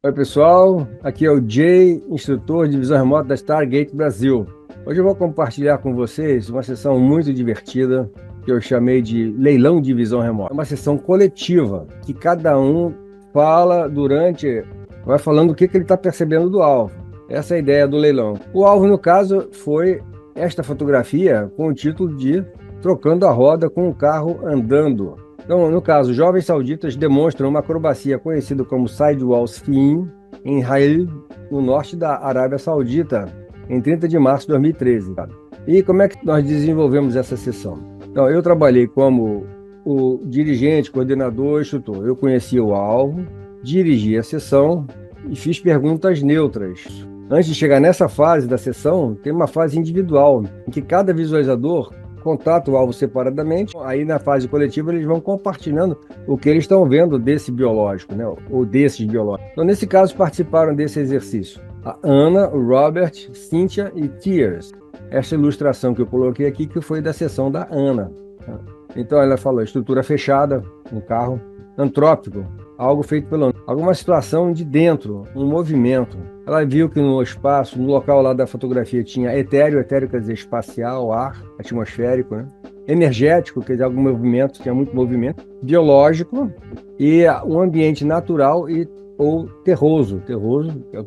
Oi, pessoal. Aqui é o Jay, instrutor de visão remota da Stargate Brasil. Hoje eu vou compartilhar com vocês uma sessão muito divertida que eu chamei de leilão de visão remota. É uma sessão coletiva que cada um vai falando o que ele está percebendo do alvo. Essa é a ideia do leilão. O alvo, no caso, foi esta fotografia com o título de Trocando a Roda com o Carro Andando. Então, no caso, jovens sauditas demonstram uma acrobacia conhecida como Sidewall Skiing em Haiel, no norte da Arábia Saudita, em 30 de março de 2013. E como é que nós desenvolvemos essa sessão? Então, eu trabalhei como o dirigente, coordenador, instrutor. Eu conhecia o alvo, dirigi a sessão e fiz perguntas neutras. Antes de chegar nessa fase da sessão, tem uma fase individual, em que cada visualizador contata o alvo separadamente. Aí na fase coletiva eles vão compartilhando o que eles estão vendo desse biológico, né? Ou desses biológicos. Então, nesse caso, participaram desse exercício a Ana, o Robert, Cynthia e Tears. Essa ilustração que eu coloquei aqui que foi da sessão da Ana. Então ela falou estrutura fechada, um carro antrópico, algo feito pelo alguma situação de dentro, um movimento. Ela viu que no espaço, no local lá da fotografia tinha etéreo quer dizer espacial, ar, atmosférico, né? Energético, quer dizer algum movimento, tinha muito movimento, biológico e um ambiente natural ou terroso, que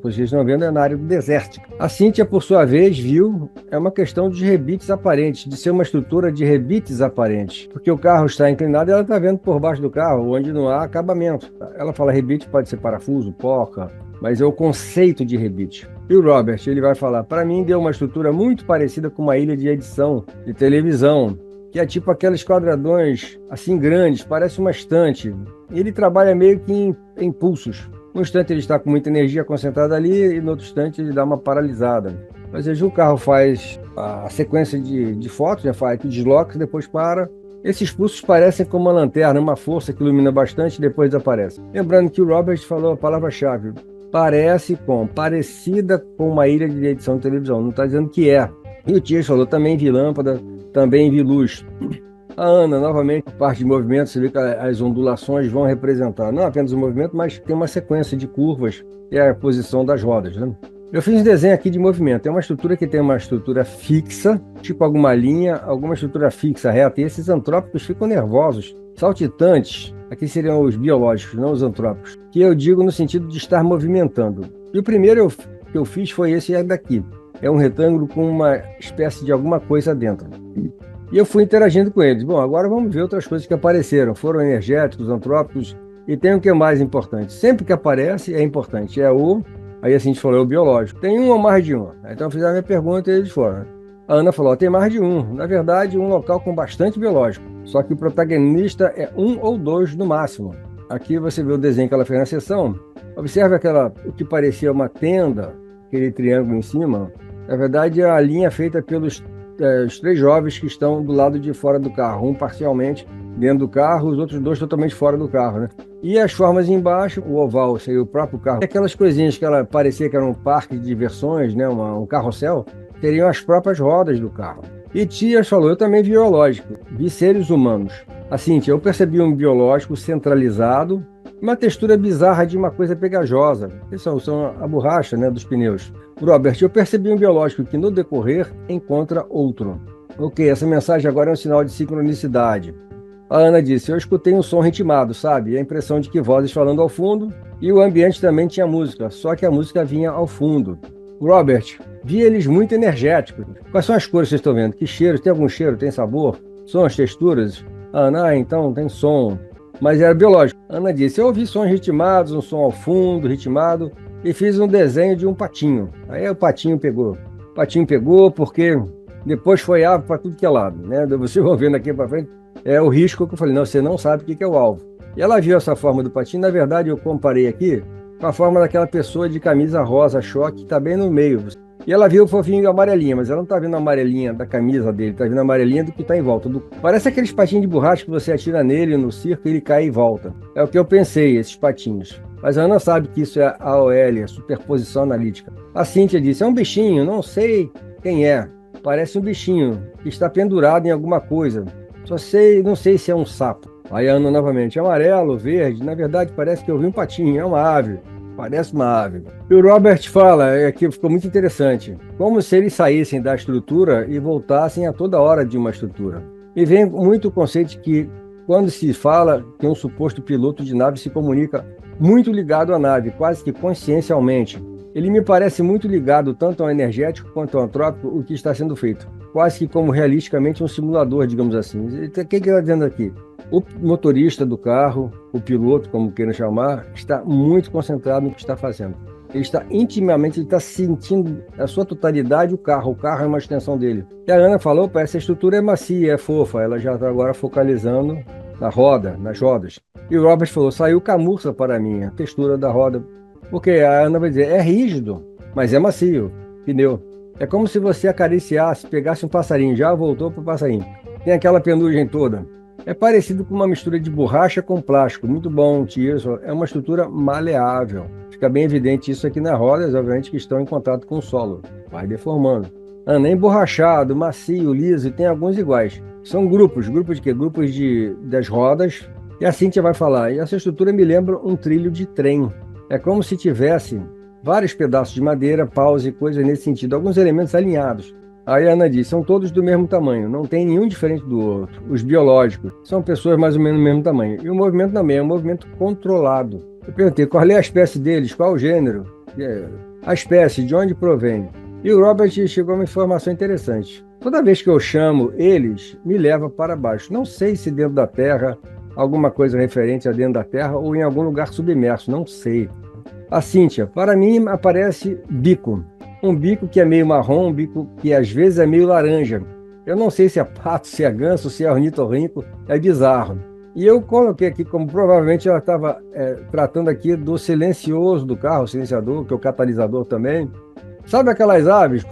vocês estão vendo é na área do desértico. A Cíntia, por sua vez, viu, é uma questão de rebites aparentes, de ser uma estrutura de rebites aparentes, porque o carro está inclinado e ela está vendo por baixo do carro, onde não há acabamento. Ela fala rebite, pode ser parafuso, porca, mas é o conceito de rebite. E o Robert, ele vai falar, para mim deu uma estrutura muito parecida com uma ilha de edição de televisão, que é tipo aqueles quadradões assim grandes, parece uma estante. Ele trabalha meio que em impulsos. No instante ele está com muita energia concentrada ali e no outro instante ele dá uma paralisada. Mas veja, o carro faz a sequência de fotos, já faz que desloca, depois para. Esses pulsos parecem como uma lanterna, uma força que ilumina bastante e depois desaparece. Lembrando que o Robert falou a palavra-chave, parecida com uma ilha de edição de televisão, não está dizendo que é. E o Tias falou, também vi lâmpada, também vi luz. A Ana, novamente, a parte de movimento, você vê que as ondulações vão representar não apenas o movimento, mas tem uma sequência de curvas e a posição das rodas, né? Eu fiz um desenho aqui de movimento. É uma estrutura que tem uma estrutura fixa, tipo alguma linha, alguma estrutura fixa, reta. E esses antrópicos ficam nervosos, saltitantes. Aqui seriam os biológicos, não os antrópicos. Que eu digo no sentido de estar movimentando. E o primeiro que eu fiz foi esse daqui. É um retângulo com uma espécie de alguma coisa dentro. E eu fui interagindo com eles. Bom, agora vamos ver outras coisas que apareceram. Foram energéticos, antrópicos, e tem o que é mais importante. Sempre que aparece é importante. Aí assim a gente falou, é o biológico. Tem um ou mais de um. Então eu fiz a minha pergunta e eles foram. A Ana falou, tem mais de um. Na verdade, um local com bastante biológico. Só que o protagonista é um ou dois no máximo. Aqui você vê o desenho que ela fez na sessão. Observe o que parecia uma tenda, aquele triângulo em cima. Na verdade, é a linha feita pelos os três jovens que estão do lado de fora do carro, um parcialmente dentro do carro, os outros dois totalmente fora do carro, né? E as formas embaixo, o oval seria o próprio carro. Aquelas coisinhas que ela parecia que era um parque de diversões, né? Um carrossel, seriam as próprias rodas do carro. E Tias falou, eu também vi biológico, vi seres humanos. Assim, eu percebi um biológico centralizado, uma textura bizarra de uma coisa pegajosa. São a borracha, né, dos pneus. Robert, eu percebi um biológico que no decorrer encontra outro. Ok, essa mensagem agora é um sinal de sincronicidade. A Ana disse, eu escutei um som ritmado, sabe? A impressão de que vozes falando ao fundo e o ambiente também tinha música, só que a música vinha ao fundo. Robert, vi eles muito energéticos. Quais são as cores que vocês estão vendo? Que cheiros? Tem algum cheiro? Tem sabor? Sons, texturas? Ana, então tem som. Mas era biológico. Ana disse, eu ouvi sons ritmados, um som ao fundo, ritmado, e fiz um desenho de um patinho. Aí o patinho pegou. O patinho pegou porque depois foi ave para tudo que é lado, né? Vocês vão vendo aqui para frente, é o risco que eu falei, não, você não sabe o que é o alvo. E ela viu essa forma do patinho, na verdade eu comparei aqui com a forma daquela pessoa de camisa rosa choque que está bem no meio. E ela viu o fofinho amarelinha, mas ela não está vendo a amarelinha da camisa dele, está vendo a amarelinha do que está em volta. Parece aqueles patinhos de borracha que você atira nele no circo e ele cai e volta. É o que eu pensei, esses patinhos. Mas a Ana sabe que isso é AOL, é superposição analítica. A Cíntia disse, é um bichinho, não sei quem é. Parece um bichinho que está pendurado em alguma coisa. Não sei se é um sapo. Aí a Ana novamente, amarelo, verde, na verdade parece que eu vi um patinho, é uma ave. Parece uma ave. E o Robert fala, aqui ficou muito interessante, como se eles saíssem da estrutura e voltassem a toda hora de uma estrutura. E vem muito o conceito de que, quando se fala que um suposto piloto de nave se comunica muito ligado à nave, quase que consciencialmente, ele me parece muito ligado tanto ao energético quanto ao antrópico, o que está sendo feito. Quase que como realisticamente um simulador, digamos assim. O que ele está dizendo aqui? O motorista do carro, o piloto, como queiram chamar, está muito concentrado no que está fazendo. Ele está intimamente, ele está sentindo a sua totalidade o carro. O carro é uma extensão dele. E a Ana falou, parece que a estrutura é macia, é fofa. Ela já está agora focalizando na roda, nas rodas. E o Robert falou, saiu camurça para mim, a textura da roda. Porque a Ana vai dizer, é rígido, mas é macio, pneu. É como se você acariciasse, pegasse um passarinho, já voltou para o passarinho. Tem aquela penugem toda. É parecido com uma mistura de borracha com plástico. Muito bom, Tirso. É uma estrutura maleável. Fica bem evidente isso aqui nas rodas, obviamente, que estão em contato com o solo. Vai deformando. Ana, emborrachado, macio, liso, e tem alguns iguais. São grupos. Grupos de quê? Grupos das rodas. E a Cíntia vai falar. E essa estrutura me lembra um trilho de trem. É como se tivesse vários pedaços de madeira, paus e coisas nesse sentido. Alguns elementos alinhados. Aí a Ana diz, são todos do mesmo tamanho, não tem nenhum diferente do outro. Os biológicos são pessoas mais ou menos do mesmo tamanho. E o movimento também é um movimento controlado. Eu perguntei, qual é a espécie deles, qual o gênero, a espécie, de onde provém. E o Robert chegou a uma informação interessante. Toda vez que eu chamo eles, me leva para baixo. Não sei se dentro da Terra, alguma coisa referente a dentro da Terra ou em algum lugar submerso, não sei. A Cíntia, para mim aparece bico. Um bico que é meio marrom, um bico que às vezes é meio laranja. Eu não sei se é pato, se é ganso, se é ornitorrinco, é bizarro. E eu coloquei aqui como provavelmente ela estava tratando aqui do silencioso do carro, o silenciador, que é o catalisador também. Sabe aquelas aves?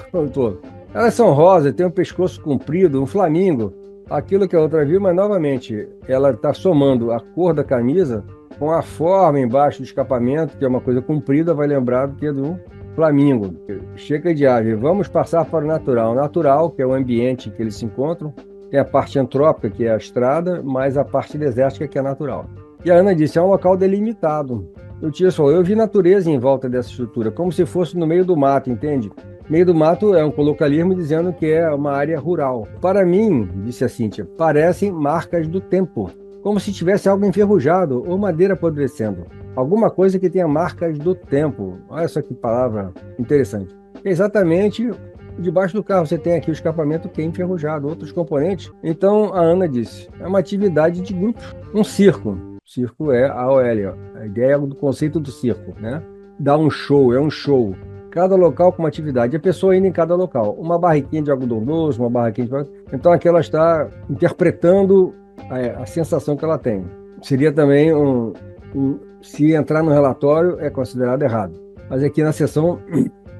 Elas são rosas, têm um pescoço comprido, um flamingo. Aquilo que a outra viu, mas novamente, ela está somando a cor da camisa com a forma embaixo do escapamento, que é uma coisa comprida, vai lembrar do que é do flamingo. Chega de ave, vamos passar para o natural. O natural, que é o ambiente que eles se encontram, tem a parte antrópica, que é a estrada, mais a parte desértica, que é natural. E a Ana disse, é um local delimitado. O tio falou, eu vi natureza em volta dessa estrutura, como se fosse no meio do mato, entende? Meio do mato é um colocalismo dizendo que é uma área rural. Para mim, disse a Cíntia, parecem marcas do tempo, como se tivesse algo enferrujado ou madeira apodrecendo. Alguma coisa que tenha marcas do tempo. Olha só que palavra interessante. Exatamente, debaixo do carro você tem aqui o escapamento que é enferrujado, outros componentes. Então, a Ana disse, é uma atividade de grupo, um circo. Circo é AOL, a ideia do conceito do circo, né? Dá um show, é um show. Cada local com uma atividade, a pessoa indo em cada local. Uma barriquinha de algodão doce, uma barraquinha de... Então, aqui ela está interpretando a sensação que ela tem. Seria também se entrar no relatório, é considerado errado. Mas aqui na sessão,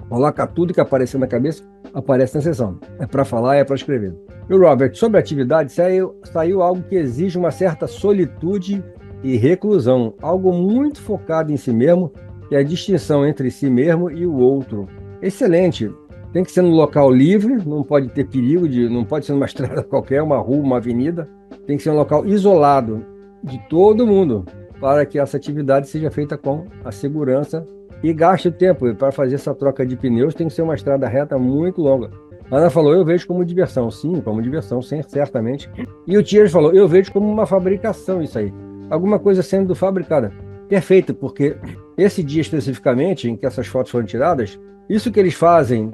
coloca tudo que apareceu na cabeça, aparece na sessão. É para falar, é para escrever. E o Robert, sobre a atividade, saiu algo que exige uma certa solitude e reclusão. Algo muito focado em si mesmo, que é a distinção entre si mesmo e o outro. Excelente. Tem que ser num local livre, não pode ter perigo, não pode ser numa estrada qualquer, uma rua, uma avenida. Tem que ser um local isolado de todo mundo, para que essa atividade seja feita com a segurança e gaste o tempo. Para fazer essa troca de pneus tem que ser uma estrada reta muito longa. A Ana falou, eu vejo como diversão. Sim, como diversão, sim, certamente. E o Thierry falou, eu vejo como uma fabricação isso aí. Alguma coisa sendo fabricada. Perfeito, porque esse dia especificamente, em que essas fotos foram tiradas, isso que eles fazem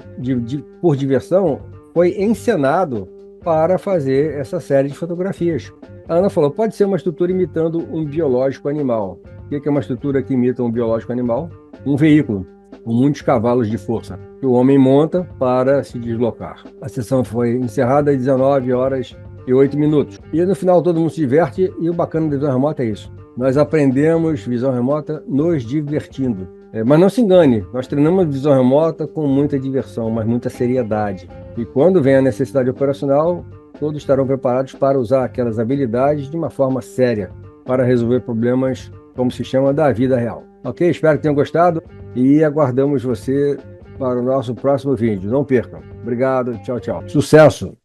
por diversão foi encenado para fazer essa série de fotografias. A Ana falou, pode ser uma estrutura imitando um biológico animal. O que é uma estrutura que imita um biológico animal? Um veículo, com muitos cavalos de força, que o homem monta para se deslocar. A sessão foi encerrada às 19h08. E no final todo mundo se diverte, e o bacana da visão remota é isso. Nós aprendemos visão remota nos divertindo. Mas não se engane, nós treinamos visão remota com muita diversão, mas muita seriedade. E quando vem a necessidade operacional, todos estarão preparados para usar aquelas habilidades de uma forma séria, para resolver problemas, como se chama, da vida real. Ok? Espero que tenham gostado e aguardamos você para o nosso próximo vídeo. Não percam. Obrigado, tchau, tchau. Sucesso!